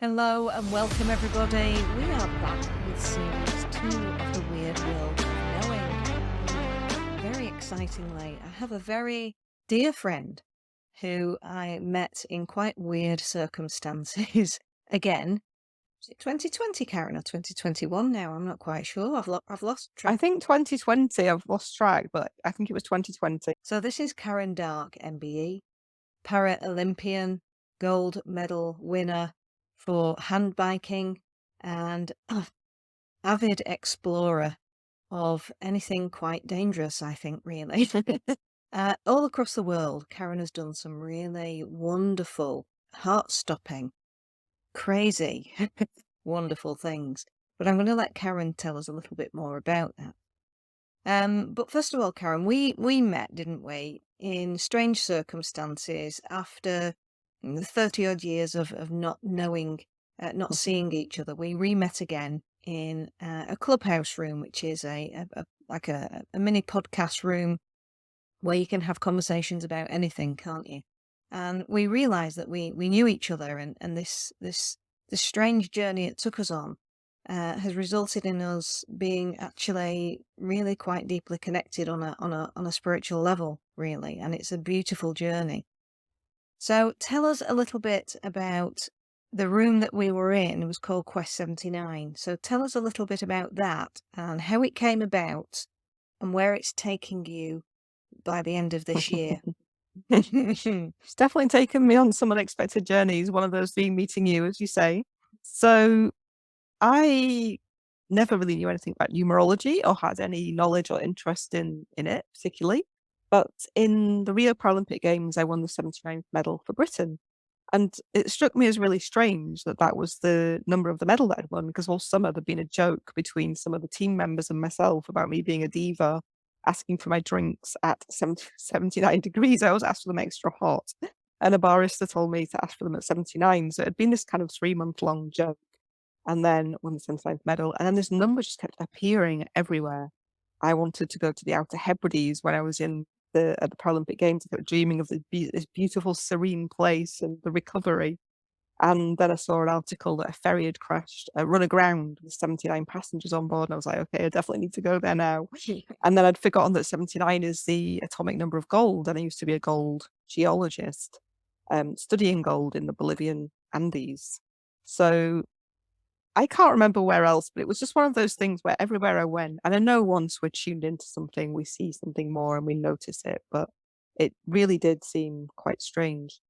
Hello and welcome everybody. We are back with series 2 of the Weird World of Knowing. Very excitingly, I have a very dear friend who I met in quite weird circumstances. Again, is it 2020, Karen, or 2021 now? I'm not quite sure. I've lost track. I think 2020, I've lost track, but I think it was 2020. So this is Karen Darke, MBE, Paralympian, gold medal winner for hand biking, and avid explorer of anything quite dangerous, I think, really. All across the world, Karen has done some really wonderful, heart-stopping, crazy, wonderful things. But I'm going to let Karen tell us a little bit more about that. But first of all, Karen, we met, didn't we, in strange circumstances after the 30-odd years of not knowing, not seeing each other. We re-met again in a clubhouse room, which is like a mini podcast room where you can have conversations about anything, can't you? And we realized that we knew each other, and this strange journey it took us on has resulted in us being actually really quite deeply connected on a spiritual level, really, and it's a beautiful journey. So tell us a little bit about the room that we were in. It was called Quest 79. So tell us a little bit about that and how it came about and where it's taking you by the end of this year. It's definitely taken me on some unexpected journeys, one of those being meeting you, as you say. So I never really knew anything about numerology or had any knowledge or interest in it particularly. But in the Rio Paralympic Games, I won the 79th medal for Britain. And it struck me as really strange that that was the number of the medal that I'd won, because all summer there'd been a joke between some of the team members and myself about me being a diva, asking for my drinks at 79 degrees. I always asked for them extra hot. And a barista told me to ask for them at 79. So it had been this kind of 3-month long joke. And then won the 79th medal. And then this number just kept appearing everywhere. I wanted to go to the Outer Hebrides when I was at the Paralympic Games. I kept dreaming of this beautiful, serene place and the recovery. And then I saw an article that a ferry had crashed, run aground with 79 passengers on board. And I was like, okay, I definitely need to go there now. And then I'd forgotten that 79 is the atomic number of gold. And I used to be a gold geologist, studying gold in the Bolivian Andes. So I can't remember where else, but it was just one of those things where everywhere I went, and I know once we're tuned into something, we see something more and we notice it, but it really did seem quite strange.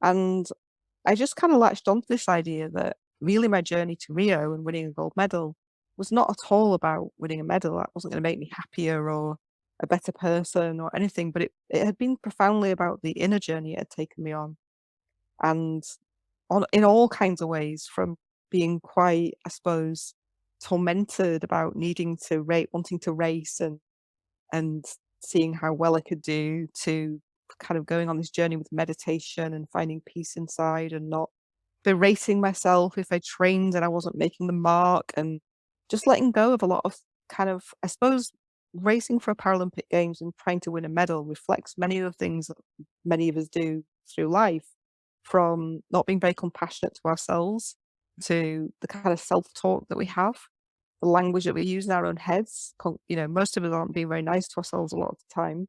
And I just kind of latched onto this idea that really my journey to Rio and winning a gold medal was not at all about winning a medal. That wasn't going to make me happier or a better person or anything, but it had been profoundly about the inner journey it had taken me on. And in all kinds of ways, from being quite, I suppose, tormented about needing to wanting to race and seeing how well I could do, to kind of going on this journey with meditation and finding peace inside and not berating myself if I trained and I wasn't making the mark, and just letting go of a lot of kind of, I suppose, racing for a Paralympic Games and trying to win a medal reflects many of the things that many of us do through life, from not being very compassionate to ourselves to the kind of self-talk that we have, the language that we use in our own heads. Most of us aren't being very nice to ourselves a lot of the time.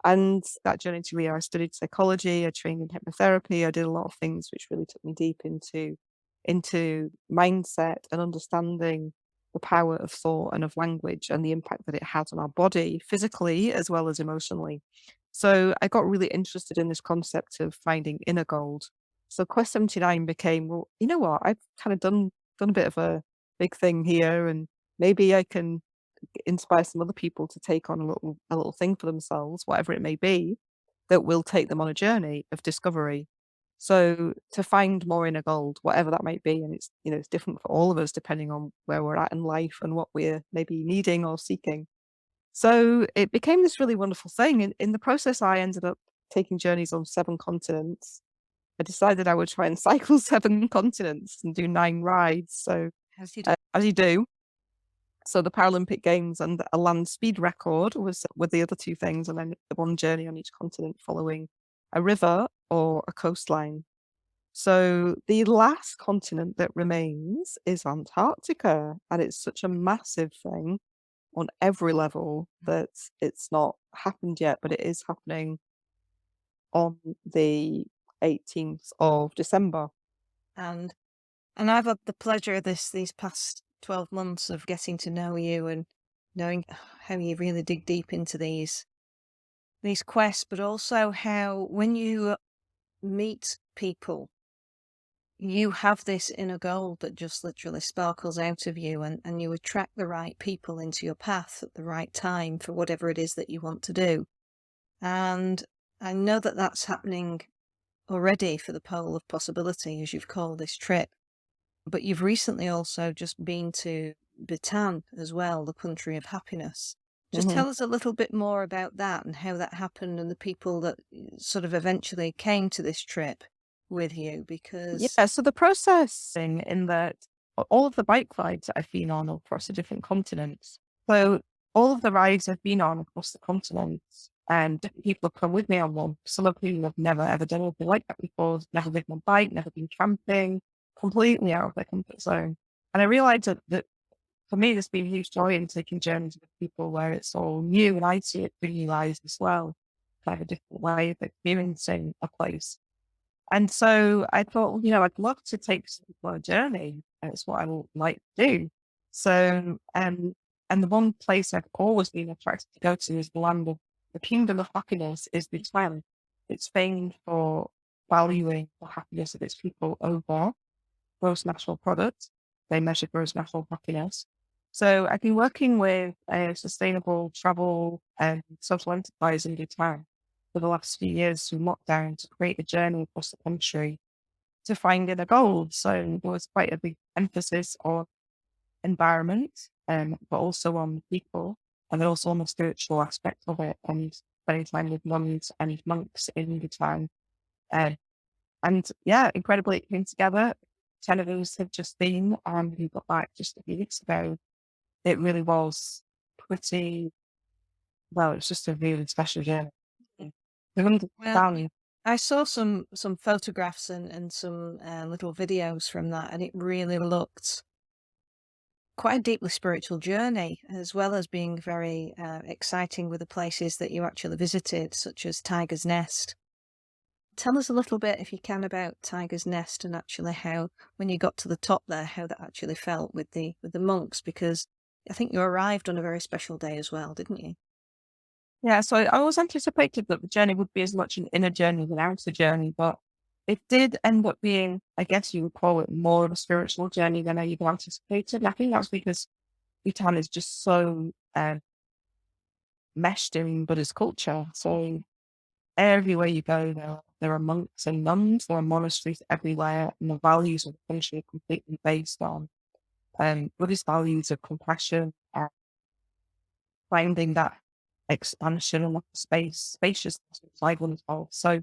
And that journey to Rio, I studied psychology, I trained in hypnotherapy, I did a lot of things which really took me deep into mindset and understanding the power of thought and of language and the impact that it has on our body, physically as well as emotionally. So I got really interested in this concept of finding inner gold. So Quest 79 became, well, you know what, I've kind of done a bit of a big thing here, and maybe I can inspire some other people to take on a little thing for themselves, whatever it may be, that will take them on a journey of discovery. So to find more inner gold, whatever that might be, and it's different for all of us depending on where we're at in life and what we're maybe needing or seeking. So it became this really wonderful thing. In the process, I ended up taking journeys on 7 continents. I decided I would try and cycle 7 continents and do 9 rides. So As you do. as you do, so the Paralympic Games and a land speed record were the other two things, and then the one journey on each continent following a river or a coastline. So the last continent that remains is Antarctica, and it's such a massive thing on every level that it's not happened yet, but it is happening on the 18th of December. And I've had the pleasure of these past 12 months of getting to know you and knowing how you really dig deep into these quests, but also how when you meet people, you have this inner gold that just literally sparkles out of you, and you attract the right people into your path at the right time for whatever it is that you want to do. And I know that that's happening already for the Pole of Possibility, as you've called this trip. But you've recently also just been to Bhutan as well, the country of happiness. Just Mhm. tell us a little bit more about that and how that happened and the people that sort of eventually came to this trip with you, because Yeah, so the processing in that all of the bike rides that I've been on across the different continents. So all of the rides I've been on across the continents, and different people have come with me on one. Some of whom have never ever done anything like that before, never ridden a bike, never been camping, completely out of their comfort zone. And I realized that for me, there's been a huge joy in taking journeys with people where it's all new and I see it through new eyes as well. Kind of a different way of experiencing a place. And so I thought, well, I'd love to take some people on a journey. It's what I would like to do. So, and the one place I've always been attracted to go to is the land of the kingdom of happiness is Bhutan. It's famed for valuing the happiness of its people over gross national product. They measure gross national happiness. So I've been working with a sustainable travel and social enterprise in Bhutan for the last few years through lockdown to create a journey across the country to find inner gold. So there was quite a big emphasis on environment, but also on people and then also on the spiritual aspect of it and spending time with nuns and monks in Bhutan. Um, and yeah, incredibly, it came together. 10 of us had just been, and we got back just a few weeks ago. It really was pretty, well, it was just a really special journey. The hundred well, value. I saw some photographs and some little videos from that, and it really looked quite a deeply spiritual journey, as well as being very exciting with the places that you actually visited, such as Tiger's Nest. Tell us a little bit, if you can, about Tiger's Nest and actually how, when you got to the top there, how that actually felt with the monks, because I think you arrived on a very special day as well, didn't you? Yeah, so I always anticipated that the journey would be as much an inner journey as an outer journey, but it did end up being, I guess you would call it more of a spiritual journey than I even anticipated. And I think that's because Bhutan is just so meshed in Buddhist culture. So everywhere you go, there are monks and nuns, there are monasteries everywhere, and the values of the country are completely based on Buddhist values of compassion and finding that expansion and spaciousness inside oneself. So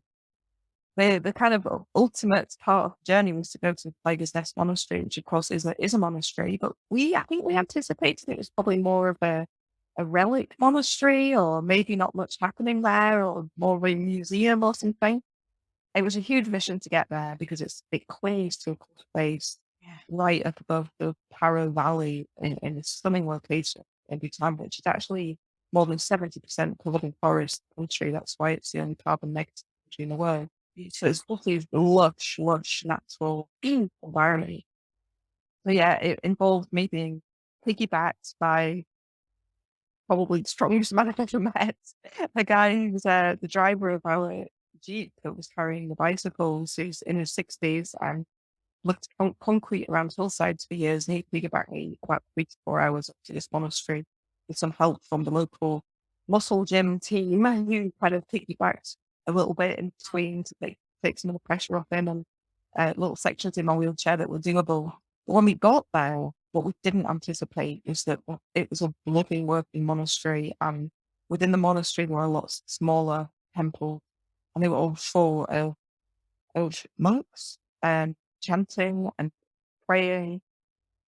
the kind of ultimate part of the journey was to go to Tiger's Nest Monastery, which of course is a monastery, but I think we anticipated it was probably more of a relic monastery or maybe not much happening there or more of a museum or something. It was a huge mission to get there because it clings to a cliff face Yeah. right up above the Paro Valley in a stunning location in Bhutan, which is actually more than 70% covered in forest country. That's why it's the only carbon negative country in the world. So Beautiful. it's lovely, lush, natural environment. So yeah, it involved me being piggybacked by probably the strongest man I've ever met. A guy who's the driver of our Jeep that was carrying the bicycles, who's in his 60s and looked concrete around hillsides for years. And he piggybacked me about 3 to 4 hours up to this monastery with some help from the local muscle gym team who kind of piggybacked a little bit in between to take some of the pressure off him and little sections in my wheelchair that were doable. But when we got there, what we didn't anticipate is that it was a living, working monastery, and within the monastery there were lots of smaller temples, and they were all full of monks and chanting and praying,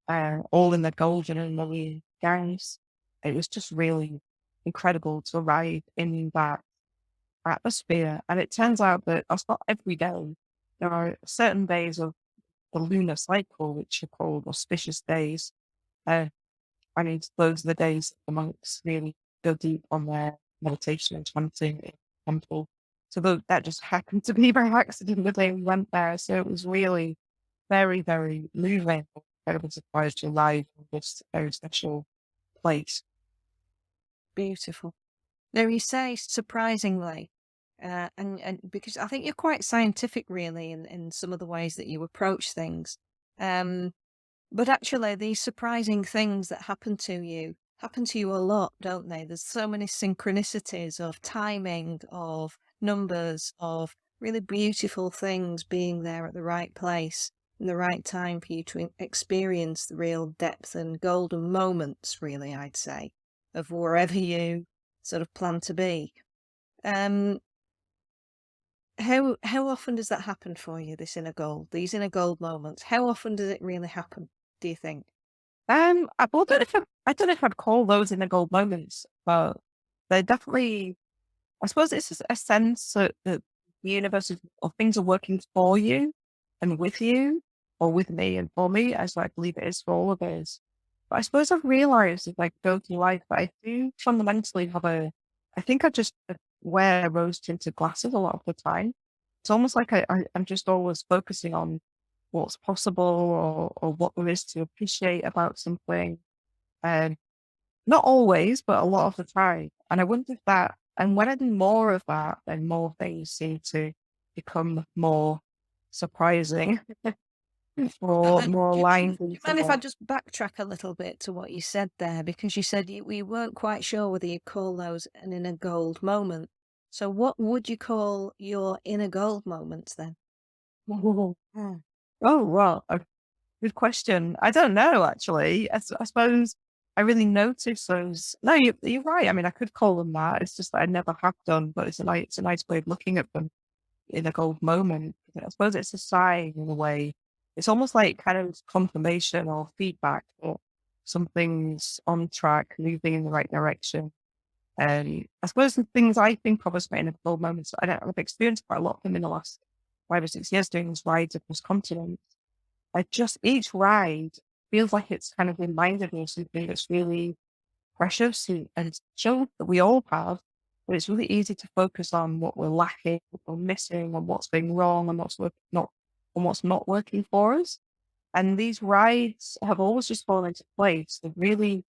all in their golden and maroon gowns. It was just really incredible to arrive in that atmosphere. And it turns out that that's not every day there are certain days of the lunar cycle, which are called auspicious days. Uh, those are the days that the monks really go deep on their meditation and chanting in the temple. So that just happened to be by accident the day we went there. So it was really very, very moving. Incredibly surprised to arrive in this very special place. Beautiful. Now you say surprisingly, and because I think you're quite scientific really in some of the ways that you approach things. Um, but actually these surprising things that happen to you a lot, don't they? There's so many synchronicities of timing, of numbers, of really beautiful things being there at the right place in the right time for you to experience the real depth and golden moments, really, I'd say, of wherever you sort of plan to be. Um, how often does that happen for you, these inner gold moments? How often does it really happen, do you think? Well, I don't know if I'd call those in the gold moments, but they're definitely, I suppose it's just a sense that the universe or things are working for you and with you, or with me and for me, as I believe it is for all of us. But I suppose I've realized as I go through life that I do fundamentally I think I just wear rose tinted glasses a lot of the time. It's almost like I'm just always focusing on what's possible or what there is to appreciate about something. And not always, but a lot of the time. And I wonder if and when I do more of that, then more things seem to become more surprising or more Do aligned you into mind if I what. just backtrack a little bit to what you said there? Because you said you weren't quite sure whether you'd call those an inner gold moment. So what would you call your inner gold moments then? Hmm. Oh, well, a good question. I don't know, actually. I suppose I really notice those. No, you're right. I mean, I could call them that. It's just that I never have done, but it's a nice way of looking at them in a gold moment. I suppose it's a sign in a way. It's almost like kind of confirmation or feedback that something's on track, moving in the right direction. And I suppose the things I think of as my inner gold moments, I've experienced quite a lot of them in the last 5 or 6 years doing these rides across continents. I just, each ride feels like it's kind of reminded me of something that's really precious and special that we all have. But it's really easy to focus on what we're lacking, what we're missing, and what's going wrong, and what's not working for us. And these rides have always just fallen into place. They're really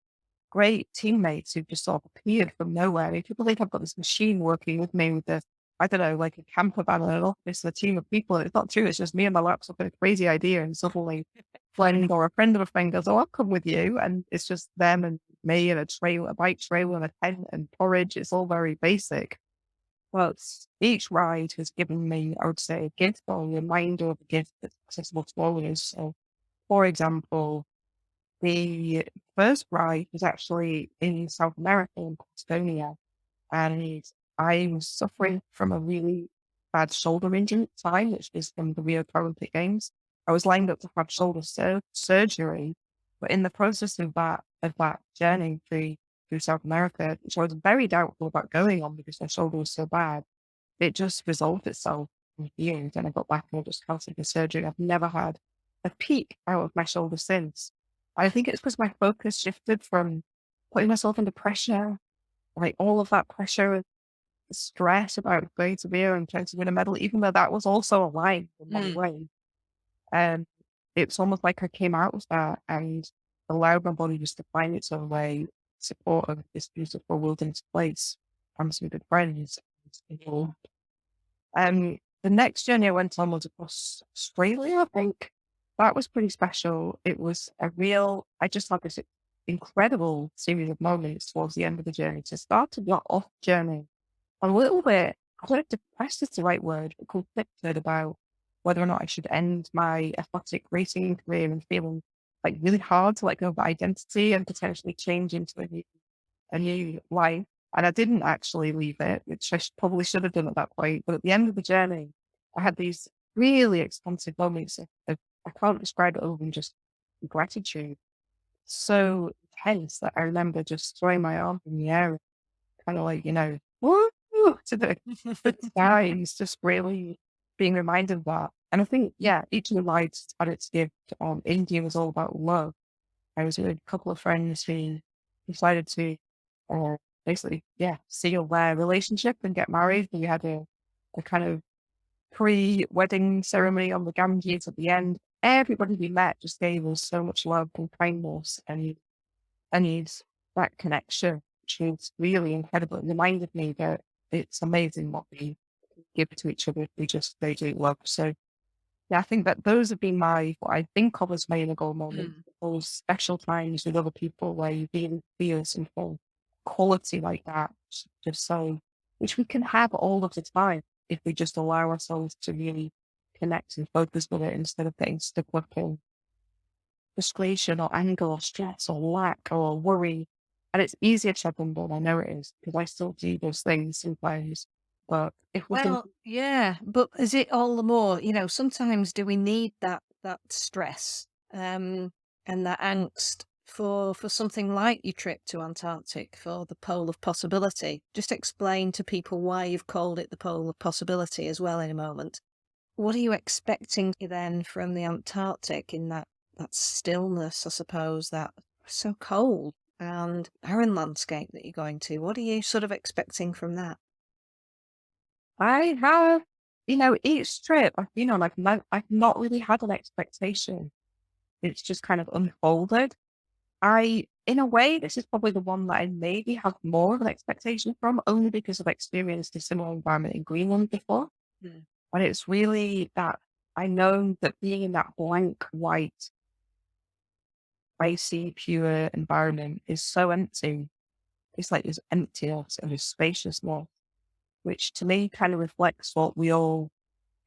great teammates who just sort of appeared from nowhere. I mean, people think I've got this machine working with me with I don't know, like a camper van and an office and a team of people. And it's not true. It's just me and my laptop and a crazy idea. And suddenly a friend of a friend goes, oh, I'll come with you. And it's just them and me and a bike trail and a tent and porridge. It's all very basic. But each ride has given me, I would say, a gift or a reminder of a gift that's accessible to all of us. So, for example, the first ride was actually in South America, in Patagonia, and I was suffering from a really bad shoulder injury at the time, which is from the Rio Paralympic Games. I was lined up to have shoulder surgery, but in the process of that journey through South America, which I was very doubtful about going on because my shoulder was so bad, it just resolved itself and healed, and I got back and I just cancelled the surgery. I've never had a peak out of my shoulder since. I think it's because my focus shifted from putting myself under pressure, like all of that pressure and stress about going to Rio and trying to win a medal, even though that was also a line in one Mm. way. And it's almost like I came out of that and allowed my body just to find its own way, support of this beautiful wilderness place. I'm some good friends. The next journey I went on was across Australia, I think. That was pretty special. It was I just had this incredible series of moments towards the end of the journey to start to get off journey a little bit, I don't know if depressed is the right word, but conflicted about whether or not I should end my athletic racing career and feeling like really hard to let go of that identity and potentially change into a new life. And I didn't actually leave it, which probably should have done at that point. But at the end of the journey, I had these really expansive moments of I can't describe it other than just gratitude. So intense that I remember just throwing my arms in the air, kind of like, woo, to the sky. It's just really being reminded of that. And I think, yeah, each of the lives had its gift. India was all about love. I was with a couple of friends who decided to basically, yeah, seal their relationship and get married. We had a kind of pre-wedding ceremony on the Ganges at the end. Everybody we met just gave us so much love and kindness and that connection, which is really incredible. It reminded me that it's amazing what we give to each other if we just they do love. So yeah, I think that those have been what I think of as my inner goal moments, Mm. those special times with other people where you really feel something quality like that, just so, which we can have all of the time if we just allow ourselves to really connect and focus with it instead of getting stuck up in frustration or anger or stress or lack or worry. And it's easier said than done. I know it is because I still do those things sometimes. But if we can, Well, yeah, but is it all the more, sometimes do we need that stress, and that angst for something like your trip to Antarctic, for the pole of possibility? Just explain to people why you've called it the pole of possibility as well in a moment. What are you expecting then from the Antarctic in that stillness, I suppose, that so cold and barren landscape that you're going to? What are you sort of expecting from that? I have, each trip, like I've not really had an expectation. It's just kind of unfolded. In a way, this is probably the one that I maybe have more of an expectation from, only because I've experienced a similar environment in Greenland before. Mm. And it's really that I know that being in that blank, white, icy, pure environment is so empty. It's like this emptiness and this spaciousness, which to me kind of reflects what we all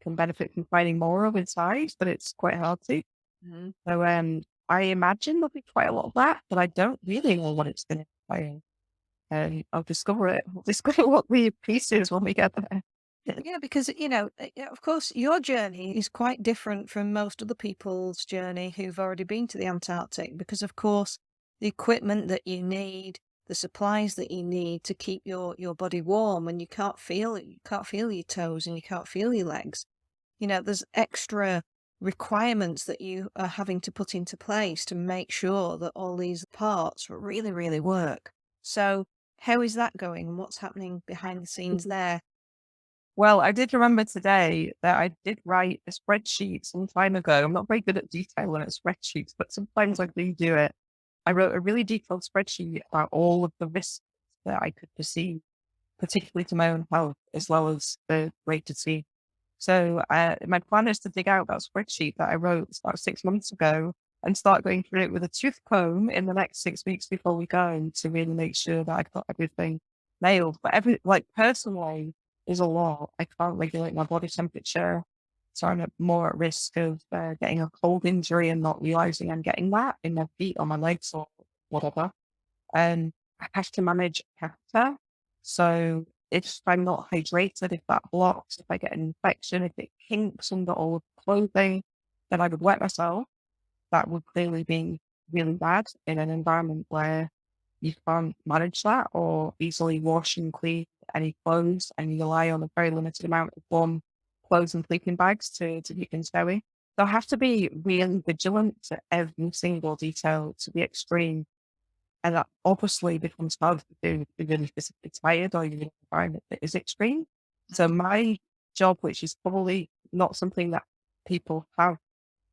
can benefit from finding more of inside, but it's quite hard to. Mhm. So I imagine there'll be quite a lot of that, but I don't really know what it's going to be playing. And I'll discover it. We'll discover what the piece is when we get there. Yeah, because, yeah, of course, your journey is quite different from most other people's journey who've already been to the Antarctic, because, of course, the equipment that you need, the supplies that you need to keep your body warm, and you can't feel it, you can't feel your toes and you can't feel your legs. There's extra requirements that you are having to put into place to make sure that all these parts really, really work. So, how is that going, and what's happening behind the scenes there? Well, I did remember today that I did write a spreadsheet some time ago. I'm not very good at detailing at spreadsheets, but sometimes I do it. I wrote a really detailed spreadsheet about all of the risks that I could perceive, particularly to my own health, as well as the rate to see. So my plan is to dig out that spreadsheet that I wrote about 6 months ago and start going through it with a tooth comb in the next 6 weeks before we go to really make sure that I've got everything nailed. But personally is a lot. I can't regulate my body temperature. So I'm more at risk of getting a cold injury and not realizing I'm getting that in my feet or my legs or whatever. And I have to manage catheter. So if I'm not hydrated, if that blocks, if I get an infection, if it kinks under all of the clothing, then I would wet myself. That would clearly be really bad in an environment where you can't manage that or easily wash and clean any clothes and you rely on a very limited amount of warm clothes and sleeping bags to keep things going. So I have to be really vigilant to every single detail to the extreme, and that obviously becomes hard to do if you're really physically tired or you're in an environment that is extreme. So my job, which is probably not something that people have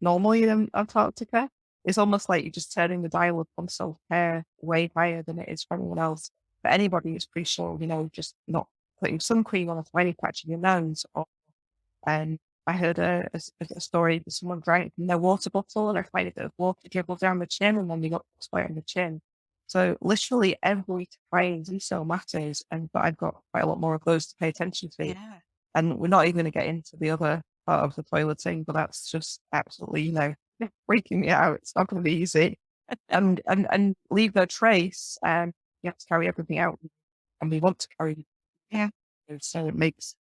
normally in Antarctica, is almost like you're just turning the dial up on self-care way higher than it is for anyone else. For anybody, it's pretty sure, just not putting sun cream on a tiny patch in your nose. And I heard a story that someone drank from their water bottle and a tiny bit of water dribbled down the chin and then they got sweat in the chin. So literally every tiny detail matters, but I've got quite a lot more of those to pay attention to. Yeah. And we're not even going to get into the other part of the toileting, but that's just absolutely, freaking me out. It's not going to be easy. And leave no trace. You have to carry everything out, and we want to carry. Yeah. So it makes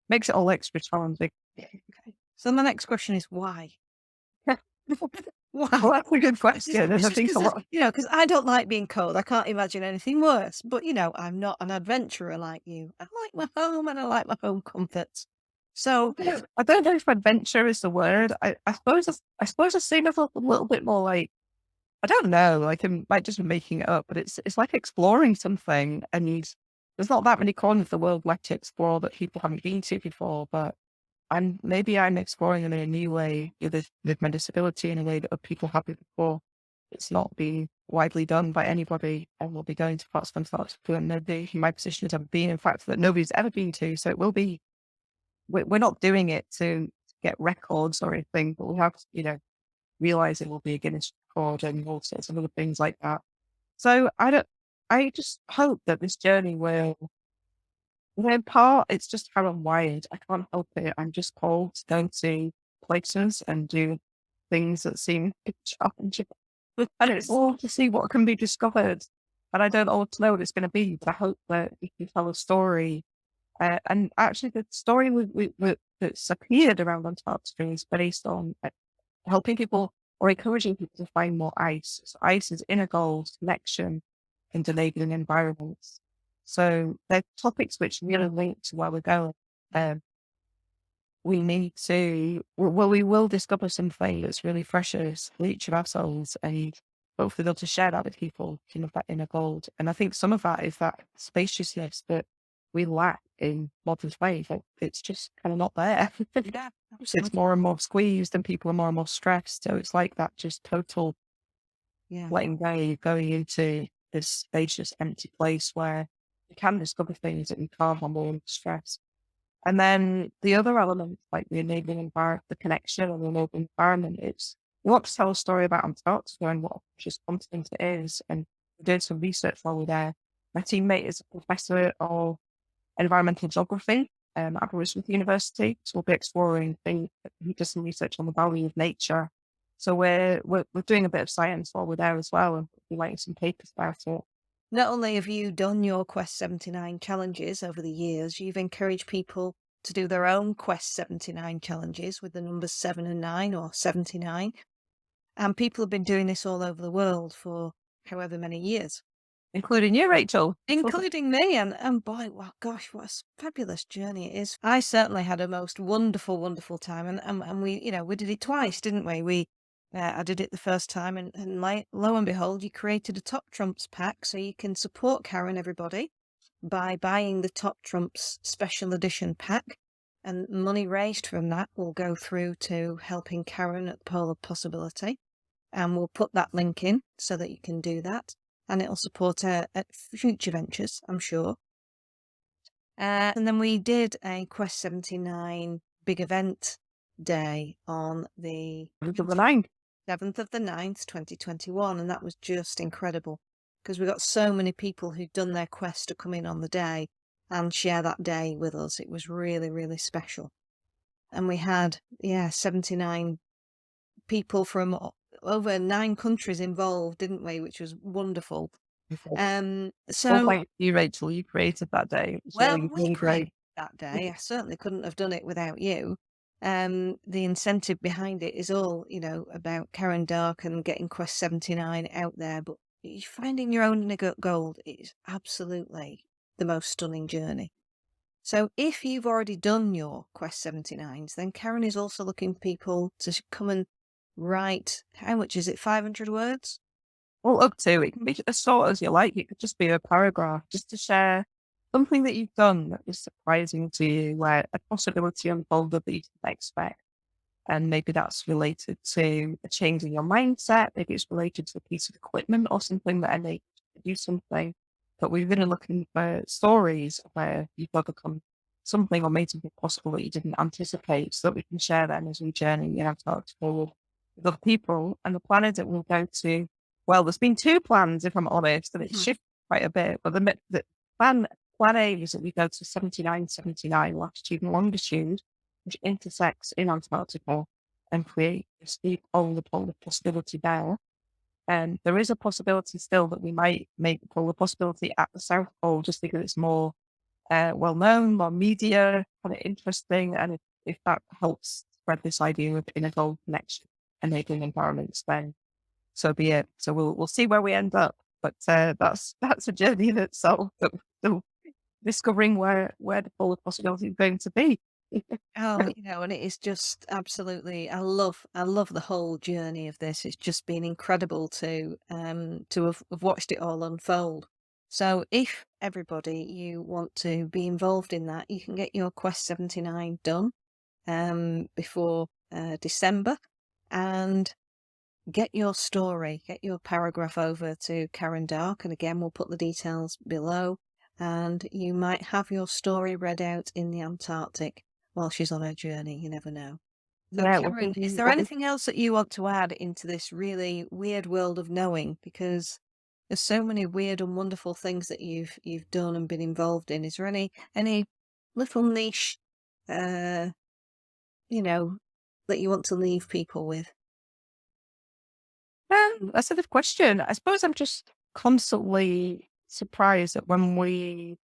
it all extra challenging. Okay. So my next question is why? Well, Why? that's a good question. And I think a lot. Because I don't like being cold. I can't imagine anything worse. But I'm not an adventurer like you. I like my home and I like my home comforts. So, I don't know if adventure is the word. I suppose I see myself a little bit more like, I don't know, like I might just be making it up, but it's like exploring something, and there's not that many corners of the world left to explore that people haven't been to before. But I'm exploring in a new way with my disability in a way that other people have before. It's not been widely done by anybody, and we'll be going to parts of Antarctica and nobody in my position has ever been. In fact, that nobody's ever been to. So it will be. We're not doing it to get records or anything, but we have to, realize it will be a Guinness record and all sorts of other things like that. So I just hope that this journey will, in part, it's just how I'm wired. I can't help it. I'm just called to go to places and do things that seem challenging. And it's all to see what can be discovered. And I don't always know what it's going to be, but I hope that if you tell a story, and actually the story that's appeared around Antarctica is based on helping people or encouraging people to find more ice. So ice is inner goals, connection, and enabling environments. So they're topics which really link to where we're going. Um, we need to, well, we will discover something that's really precious for each of ourselves, and hopefully be able to share that with people, that inner gold. And I think some of that is that spaciousness that we lack in modern life. Like, it's just kind of not there. yeah, It's more and more squeezed and people are more and more stressed. So it's like that just total yeah. letting go, going into this spacious, empty place where you can discover things that you can't when we're under stress. And then the other element, like the enabling environment, the connection and the enabling environment, is we want to tell a story about Antarctica and what a precious continent it is. And we're doing some research while we're there. My teammate is a professor of environmental geography at Wyrd University. So we'll be exploring things. He does some research on the value of nature. So we're doing a bit of science while we're there as well, and we're writing some papers about it. Not only have you done your Quest 79 challenges over the years, you've encouraged people to do their own Quest 79 challenges with the numbers 7 and 9 or 79. And people have been doing this all over the world for however many years. Including you, Rachel. Including me, and boy, well, gosh, what a fabulous journey it is. I certainly had a most wonderful, wonderful time, and we, we did it twice, didn't we? I did it the first time, and lo and behold, you created a Top Trumps pack, so you can support Karen, everybody, by buying the Top Trumps special edition pack, and money raised from that will go through to helping Karen at the Pole of Possibility, and we'll put that link in so that you can do that. And it'll support her at future ventures, I'm sure. And then we did a Quest 79 big event day on the 7th of the 9th. 7th of the 9th, 2021, and that was just incredible because we got so many people who'd done their quest to come in on the day and share that day with us. It was really, really special. And we had, 79 people from over 9 countries involved, didn't we? Which was wonderful. Well, So, thank you, Rachel. You created that day. It was well, really, we really great. created that day. I certainly couldn't have done it without you. The incentive behind it is all, about Karen Darke and getting Quest 79 out there. But finding your own inner gold is absolutely the most stunning journey. So if you've already done your Quest 79s, then Karen is also looking for people to come and write, how much is it, 500 words? Well, up to, it can be as short as you like. It could just be a paragraph, just to share something that you've done that was surprising to you, where a possibility unfolded that you didn't expect. And maybe that's related to a change in your mindset. Maybe it's related to a piece of equipment or something that enabled you to do something. But we've been looking for stories where you've overcome something or made something possible that you didn't anticipate, so that we can share them as we journey in Antarctica with other people. And the plan is that we'll go to, well, there's been 2 plans, if I'm honest, and it's shifted quite a bit. But the plan A is that we go to 7979 latitude and longitude, which intersects in Antarctica, and create this deep polar possibility there. And there is a possibility still that we might make the polar possibility at the South Pole, just because it's more well known, more media, kind of interesting. And if that helps spread this idea of inner gold connection, enabling environments, then so be it. So we'll see where we end up. But that's a journey in itself. So discovering where the polar possibility is going to be. Oh, and it is just absolutely, I love the whole journey of this. It's just been incredible to have watched it all unfold. So if everybody you want to be involved in that, you can get your Quest 79 done before December, and get your paragraph over to Karen Darke, and again we'll put the details below, and you might have your story read out in the Antarctic while she's on her journey, you never know. So Yeah, Karen, is there anything else that you want to add into this really weird world of knowing? Because there's so many weird and wonderful things that you've done and been involved in. Is there any little niche uh, you know, that you want to leave people with? that's a good question. I suppose I'm just constantly surprised that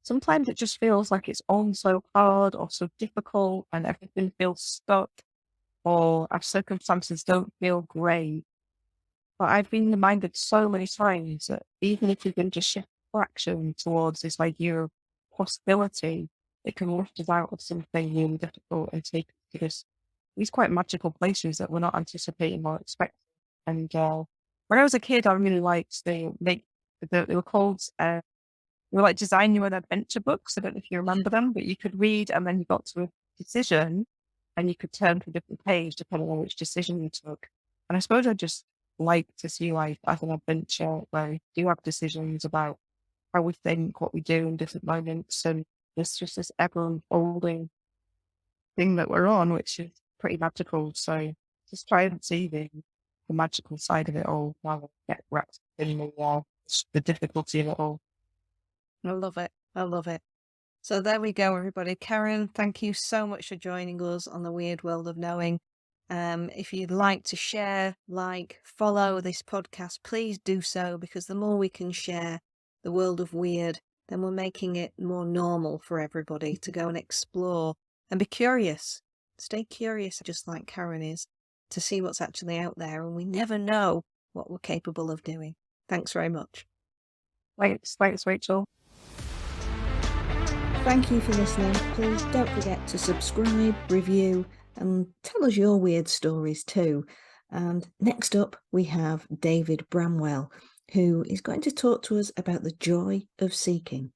sometimes it just feels like it's all so hard or so difficult and everything feels stuck or our circumstances don't feel great. But I've been reminded so many times that even if you can just shift fraction towards this idea of possibility, it can lift us out of something really difficult and take us to these quite magical places that we're not anticipating or expecting. And when I was a kid, I really liked they were called they were like design your own adventure books. I don't know if you remember them, but you could read and then you got to a decision and you could turn to a different page depending on which decision you took. And I suppose I just like to see life as an adventure where we do have decisions about how we think, what we do in different moments. And there's just this ever unfolding thing that we're on, which is pretty magical. So just try and see the magical side of it all while I get wrapped up in the difficulty of it all. I love it. I love it. So there we go, everybody. Karen, thank you so much for joining us on the Weird World of Knowing. If you'd like to share, follow this podcast, please do so, because the more we can share the world of weird, then we're making it more normal for everybody to go and explore and be curious. Stay curious, just like Karen is, to see what's actually out there. And we never know what we're capable of doing. Thanks very much. Thanks, Rachel. Thank you for listening. Please don't forget to subscribe, review, and tell us your weird stories too. And next up, we have David Bramwell, who is going to talk to us about the joy of seeking.